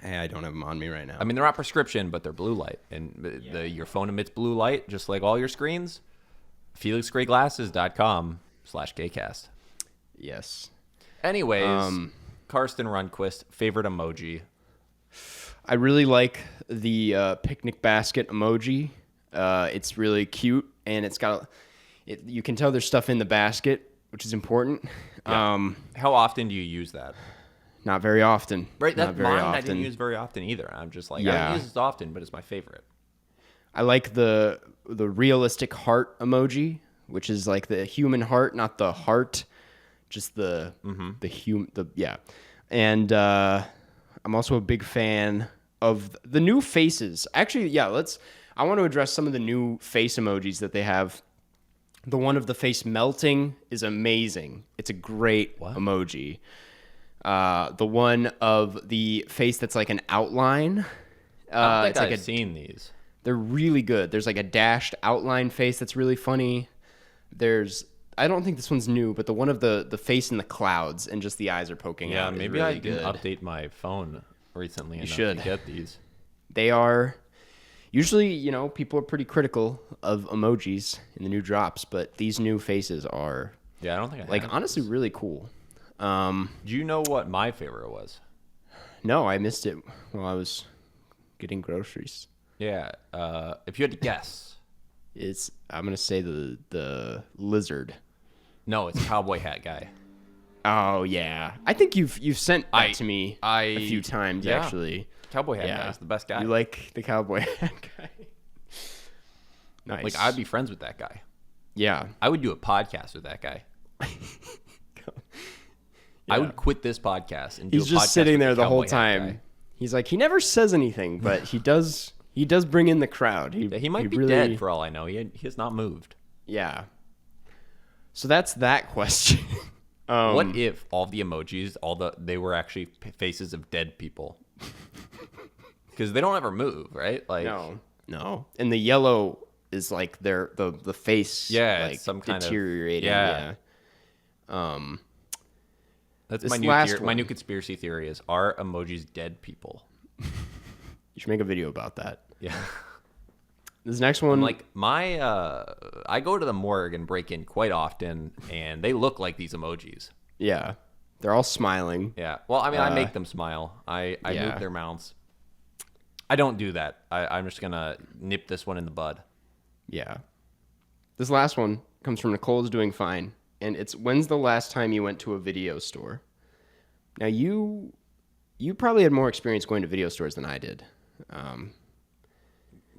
Hey, I don't have them on me right now. I mean, they're not prescription, but they're blue light, and your phone emits blue light just like all your screens. FelixGrayGlasses.com/gaycast. Yes. Anyways, Karsten Runquist, favorite emoji. I really like the picnic basket emoji. It's really cute, and it's got you can tell there's stuff in the basket, which is important. Yeah. How often do you use that? Not very often. Right, Not that's very mine. I often. didn't use very often either. I'm just like, I Yeah. don't use it often, but it's my favorite. I like the realistic heart emoji, which is like the human heart, not the heart, just the yeah. And I'm also a big fan of the new faces. Actually, yeah, I want to address some of the new face emojis that they have. The one of the face melting is amazing. It's a great emoji. The one of the face that's like an outline. I It's think like I've seen these. They're really good. There's like a dashed outline face that's really funny. I don't think this one's new, but the one of the face in the clouds and just the eyes are poking Yeah, out. maybe is I really didn't good. update my phone recently enough should. to get these. They are usually, people are pretty critical of emojis in the new drops, but these new faces are Yeah, I don't think I like have honestly these. really cool. Do you know what my favorite was? No, I missed it while I was getting groceries. Yeah. If you had to guess. I'm gonna say the lizard. No, it's cowboy hat guy. Oh yeah, I think you've sent that to me a few times actually. Cowboy hat guy is the best guy. You like the cowboy hat guy? Nice. Like, I'd be friends with that guy. Yeah. I would do a podcast with that guy. I would quit this podcast and do He's a just podcast sitting with there the whole cowboy hat time. guy. He's like, he never says anything, but he does bring in the crowd. He might be dead for all I know. He has not moved. Yeah. So that's that question. What if all the emojis, they were actually faces of dead people? Because they don't ever move, right? Like, no. And the yellow is like the face, like some kind deteriorating. Yeah. That's my new conspiracy theory is, are emojis dead people? You should make a video about that. Yeah. This next one, like I go to the morgue and break in quite often, and they look like these emojis. Yeah, they're all smiling. Yeah. Well, I mean, I make them smile. I move their mouths. I don't do that. I'm just gonna nip this one in the bud. Yeah. This last one comes from Nicole's Doing Fine, and it's, when's the last time you went to a video store? Now you probably had more experience going to video stores than I did.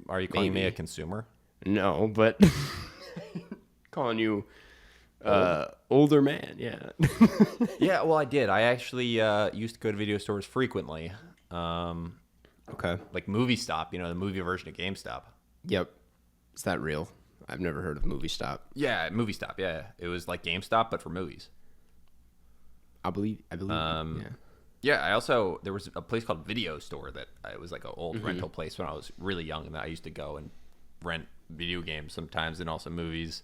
Are you calling me a consumer? No, but calling you older man. Yeah. Yeah, well, I did. I actually used to go to video stores frequently. Okay. Like Movie Stop, the movie version of GameStop. Yep. Is that real? I've never heard of Movie Stop. Yeah, Movie Stop. Yeah, it was like GameStop but for movies. I believe. Yeah, there was a place called Video Store that it was like an old rental place when I was really young, and that I used to go and rent video games sometimes and also movies.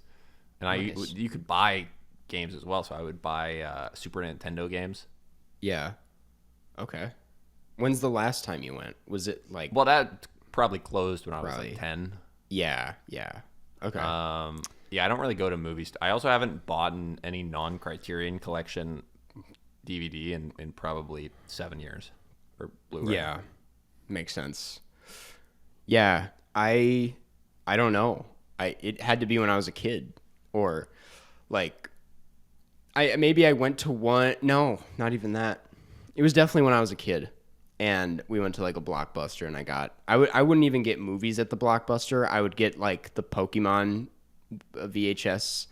And you could buy games as well, so I would buy Super Nintendo games. Yeah. Okay. When's the last time you went? Was it like? Well, that probably closed when I was like 10. Yeah. Okay. Yeah, I don't really go to movies. I also haven't bought any non-Criterion Collection DVD in probably 7 years, or Blu-ray. Yeah, makes sense. Yeah, I don't know. It had to be when I was a kid, or like I went to one. No, not even that. It was definitely when I was a kid, and we went to like a Blockbuster, and I wouldn't even get movies at the Blockbuster. I would get like the Pokemon VHS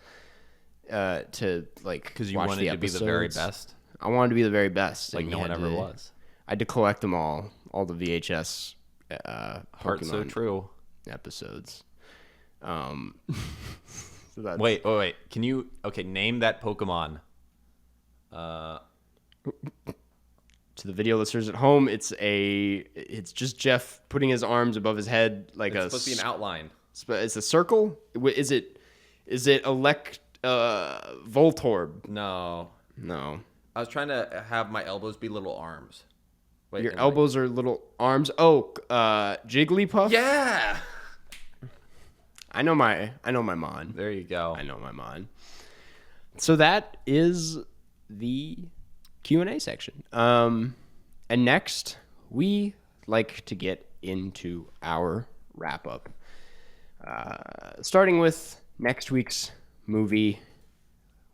to like, because you watch wanted the to be episodes. the very best. I wanted to be the very best. Like no one ever was. I had to collect them all the VHS Heart So True episodes. So that's... Wait. Can you name that Pokemon? To the video listeners at home, it's just Jeff putting his arms above his head like it's supposed to be an outline. It's a circle. Is it Voltorb? No. I was trying to have my elbows be little arms. Wait, your elbows are little arms. Oh, Jigglypuff. Yeah. I know my mon. There you go. I know my mon. So that is the Q&A section. And next, we like to get into our wrap up. Starting with next week's movie.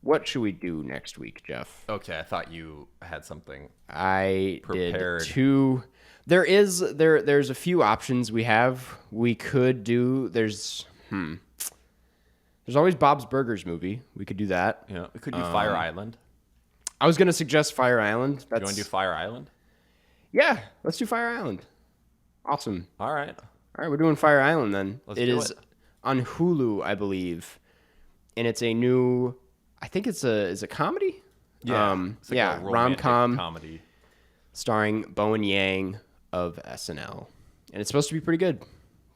What should we do next week, Jeff? Okay, I thought you had something I prepared. Did too. There's a few options we have. We could do. There's always Bob's Burgers movie. We could do that. Yeah, we could do Fire Island. I was gonna suggest Fire Island. You want to do Fire Island? Yeah, let's do Fire Island. Awesome. All right, we're doing Fire Island then. It is on Hulu, I believe, and it's a new. I think it's a comedy. Yeah, it's like a rom-com comedy starring Bowen Yang of SNL, and it's supposed to be pretty good.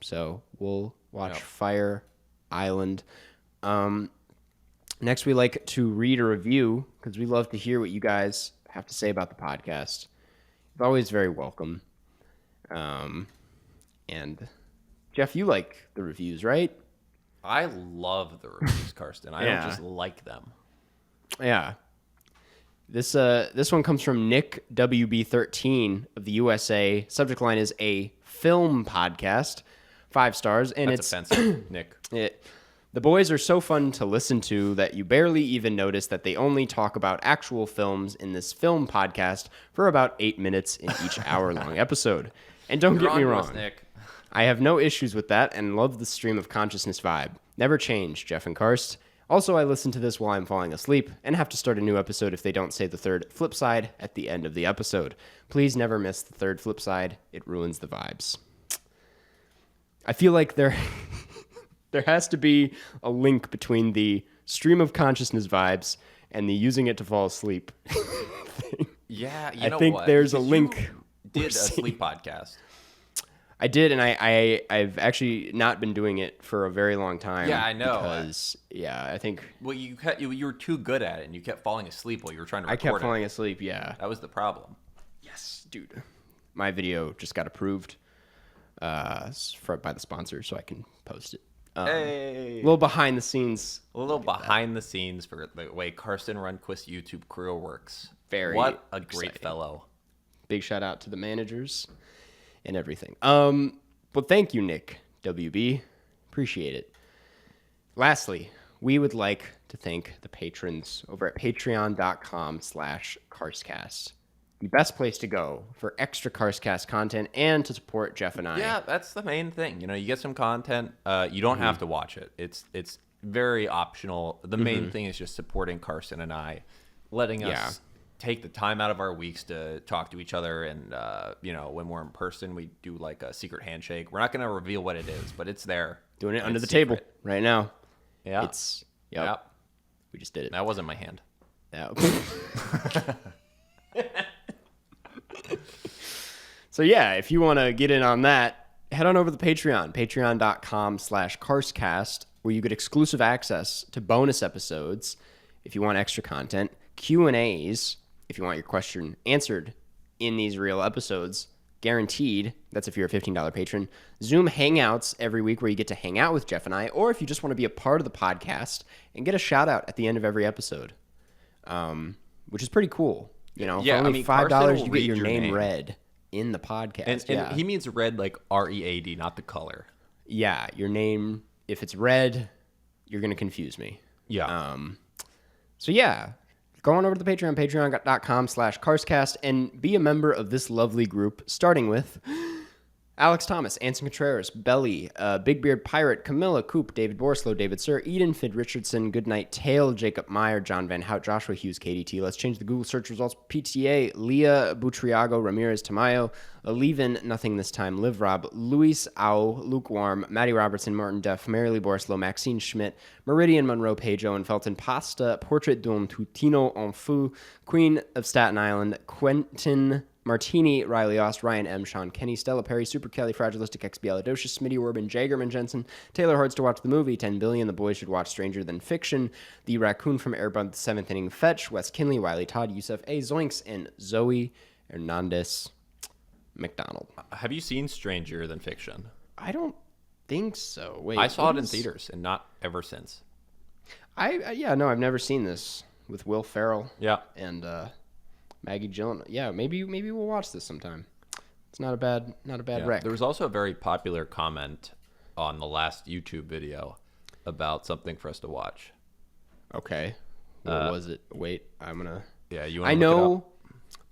So we'll watch Fire Island. Next, we like to read a review because we love to hear what you guys have to say about the podcast. It's always very welcome. And Jeff, you like the reviews, right? I love the reviews, Karsten. I don't just like them. Yeah. This one comes from Nick WB13 of the USA. Subject line is a film podcast. 5 stars, and That's offensive, Nick. The boys are so fun to listen to that you barely even notice that they only talk about actual films in this film podcast for about 8 minutes in each hour-long episode. And don't get me wrong, Nick. I have no issues with that and love the stream of consciousness vibe. Never change, Jeff and Karst. Also, I listen to this while I'm falling asleep and have to start a new episode if they don't say the third flip side at the end of the episode. Please never miss the third flip side. It ruins the vibes. I feel like there has to be a link between the stream of consciousness vibes and the using it to fall asleep thing. Yeah, I think there's a link. Did a sleep podcast. I did, and I've actually not been doing it for a very long time. Yeah, I know. Because, I think... Well, you were too good at it, and you kept falling asleep while you were trying to record it. I kept falling asleep, yeah. That was the problem. Yes, dude. My video just got approved by the sponsor, so I can post it. Hey! A little behind the scenes. A little behind the scenes for the way Karsten Rundquist's YouTube career works. What a great fellow. Big shout out to the managers and everything. But thank you, Nick WB. Appreciate it. Lastly, we would like to thank the patrons over at patreon.com/Karstcast. The best place to go for extra Karstcast content and to support Jeff and I. Yeah, that's the main thing. You get some content. You don't have to watch it. It's very optional. The main thing is just supporting Karsten and I, letting us take the time out of our weeks to talk to each other. And, when we're in person, we do like a secret handshake. We're not going to reveal what it is, but it's there. Doing it under the table right now. Yeah. Yep. We just did it. That wasn't my hand. Yeah. So if you want to get in on that, head on over to the Patreon, patreon.com/Karstcast, where you get exclusive access to bonus episodes if you want extra content, Q&As if you want your question answered in these real episodes, guaranteed. That's if you're a $15 patron. Zoom Hangouts every week where you get to hang out with Jeff and I, or if you just want to be a part of the podcast and get a shout out at the end of every episode, which is pretty cool. For only $5, you get your name read in the podcast. And he means red like READ, not the color. Yeah, your name, if it's red, you're going to confuse me. Yeah. Go on over to the Patreon, patreon.com/Karstcast, and be a member of this lovely group, starting with Alex Thomas, Anson Contreras, Belly, Big Beard Pirate, Camilla, Coop, David Borslow, David Sir, Eden, Fid Richardson, Goodnight Tail, Jacob Meyer, John Van Hout, Joshua Hughes, KDT, Let's Change the Google search results, PTA, Leah Butriago, Ramirez Tamayo, Levin, Nothing This Time, Liv Rob, Luis Au, Lukewarm, Maddie Robertson, Martin Duff, Marilee Borslow, Maxine Schmidt, Meridian Monroe, Pedro and Felton, Pasta, Portrait d'un Tutino en Fou, Queen of Staten Island, Quentin Martini, Riley Ost, Ryan M., Sean Kenny, Stella Perry, Super Kelly, Fragilistic, XB Aladocious, Smitty Werbin, Jagerman Jensen, Taylor Hards to watch the movie, 10 Billion, The Boys Should Watch Stranger Than Fiction, The Raccoon from Airbud, The Seventh Inning Fetch, Wes Kinley, Wiley Todd, Yusuf A. Zoinks, and Zoe Hernandez McDonald. Have you seen Stranger Than Fiction? I don't think so. Wait, I saw it in theaters and not ever since. I've never seen this with Will Ferrell. Yeah. And Maggie Gyllenhaal. Yeah, maybe we'll watch this sometime. It's not a bad rec. There was also a very popular comment on the last YouTube video about something for us to watch. Okay. What was it? Wait, I'm gonna. Yeah, you want to look it know. up?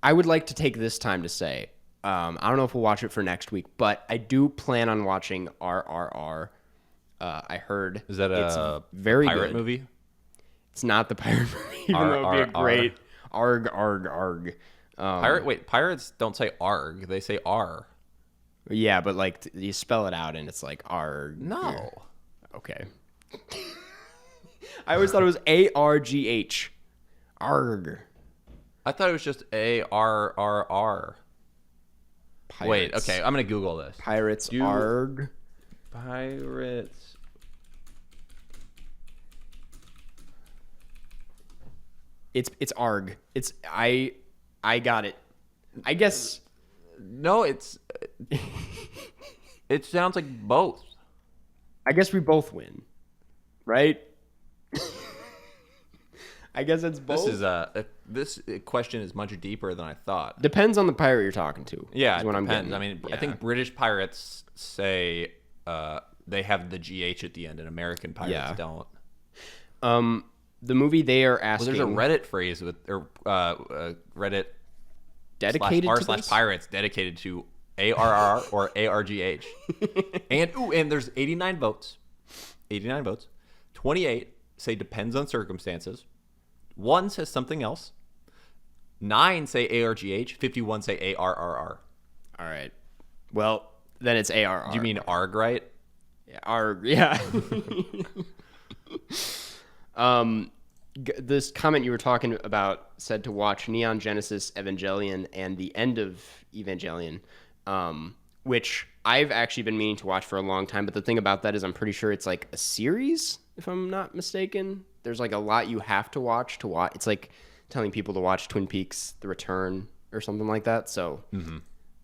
I would like to take this time to say, I don't know if we'll watch it for next week, but I do plan on watching RRR. I heard is that a very pirate good movie? It's not the pirate movie, even though it'd be a great arg. Pirates don't say arg; they say r. Yeah, but like you spell it out, and it's like arg. No. Okay. I always thought it was ARGH. Arg. I thought it was just ARRR. Pirates. Wait, okay, I'm gonna Google this. Pirates. Arg. Pirates. It's arg. It's I got it. I guess. No, it sounds like both. I guess we both win, right? I guess it's both. This question is much deeper than I thought. Depends on the pirate you're talking to. Yeah, is what depends. I'm getting. I mean, I think British pirates say they have the GH at the end, and American pirates don't. The movie they are asking. Well, there's a Reddit phrase with Reddit dedicated / pirates dedicated to ARR or ARGH, and there's 89 votes. 89 votes. 28 say depends on circumstances. 1 says something else. 9 say ARGH. 51 say ARRR. All right. Well, then it's ARR. Do you mean ARG, right? Yeah, ARG. Yeah. This comment you were talking about said to watch Neon Genesis Evangelion and the end of Evangelion, which I've actually been meaning to watch for a long time. But the thing about that is I'm pretty sure it's like a series, if I'm not mistaken. There's like a lot you have to watch. It's like telling people to watch Twin Peaks: The Return or something like that. So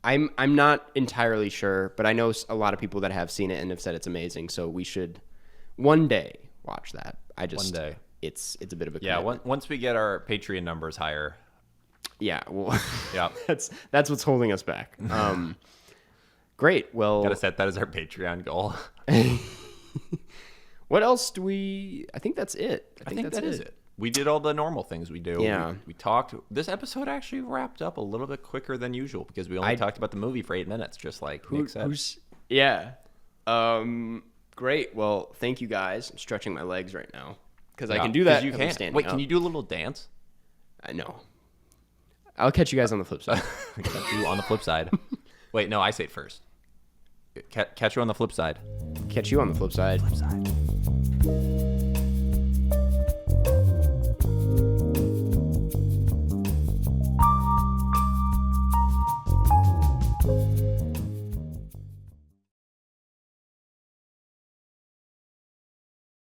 I'm not entirely sure, but I know a lot of people that have seen it and have said it's amazing. So we should one day watch that. One day. It's a bit of a commitment. Once we get our Patreon numbers higher. Yeah, well, yeah, that's what's holding us back. Great. Well, gotta set that as our Patreon goal. What else do we? I think that's it. I think that is it. We did all the normal things we do. Yeah, we talked. This episode actually wrapped up a little bit quicker than usual because we only talked about the movie for 8 minutes, just like Nick said. Yeah. Great. Well, thank you guys. I'm stretching my legs right now because I can do that. You can. Wait, can you do a little dance? I know. I'll catch you guys on the flip side. Catch you on the flip side. Wait, no, I say it first. Catch you on the flip side. Catch you on the flip side. Flip side.